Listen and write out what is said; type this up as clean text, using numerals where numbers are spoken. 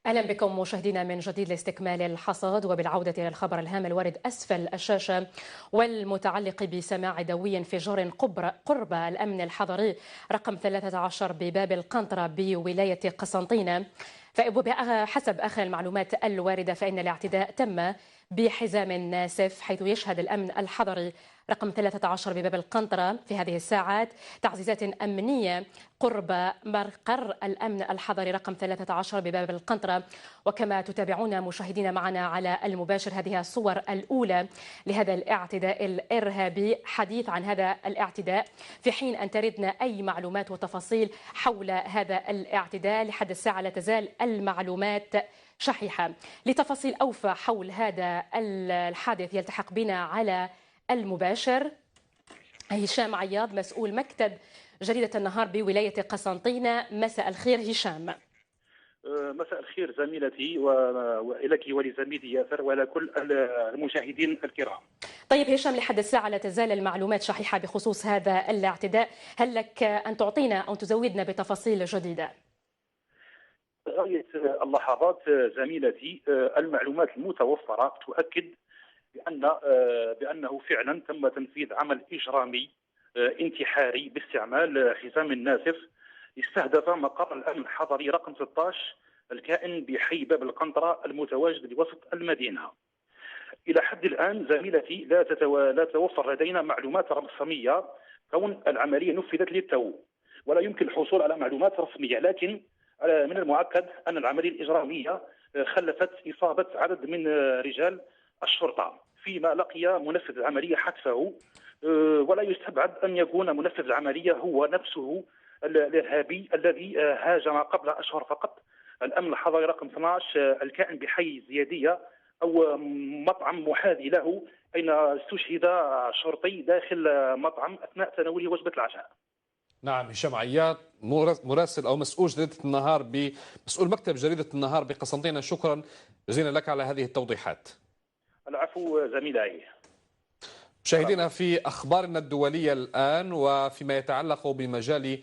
أهلا بكم مشاهدينا من جديد لاستكمال الحصاد وبالعودة إلى الخبر الهام الوارد أسفل الشاشة والمتعلق بسماع دوي انفجار قرب الأمن الحضري رقم 13 بباب القنطرة بولاية قسنطينة. حسب آخر المعلومات الواردة فإن الاعتداء تم بحزام ناسف، حيث يشهد الأمن الحضري رقم 13 بباب القنطرة في هذه الساعات تعزيزات أمنية قرب مقر الأمن الحضري رقم 13 بباب القنطرة. وكما تتابعون مشاهدينا معنا على المباشر هذه الصور الأولى لهذا الاعتداء الإرهابي، حديث عن هذا الاعتداء في حين أن تردنا أي معلومات وتفاصيل حول هذا الاعتداء. لحد الساعة لا تزال المعلومات شحيحة. لتفاصيل أوفى حول هذا الحادث يلتحق بنا على المباشر هشام عياض، مسؤول مكتب جريدة النهار بولاية قسنطينة. مساء الخير هشام. مساء الخير زميلتي ولك ولزميلي ياسر وعلى كل المشاهدين الكرام. طيب هشام، لحد الساعة لا تزال المعلومات شحيحة بخصوص هذا الاعتداء، هل لك أن تعطينا أو تزودنا بتفاصيل جديدة؟ غاية اللحظات زميلتي المعلومات المتوفرة تؤكد بأنه فعلا تم تنفيذ عمل إجرامي انتحاري باستعمال حزام ناسف استهدف مقر الأمن الحضري رقم 16 الكائن بحي باب القنطرة المتواجد بوسط المدينة. إلى حد الآن زميلتي لا تتوفر لدينا معلومات رسمية كون العملية نفذت للتو، ولا يمكن الحصول على معلومات رسمية، لكن من المؤكد أن العملية الإجرامية خلفت إصابة عدد من رجال الشرطة، فيما لقي منفذ العملية حتفه، ولا يستبعد أن يكون منفذ العملية هو نفسه الإرهابي الذي هاجم قبل أشهر فقط الأمن الحضري رقم 12 الكائن بحي زيادية أو مطعم محاذي له، أين استشهد شرطي داخل مطعم أثناء تناوله وجبة العشاء. نعم، هشام عياط مراسل أو مسؤول جريدة النهار مسؤول مكتب جريدة النهار بقسنطينة، شكرا جزيلا لك على هذه التوضيحات. العفو زميلي. مشاهدينا في أخبارنا الدولية الآن وفيما يتعلق بمجال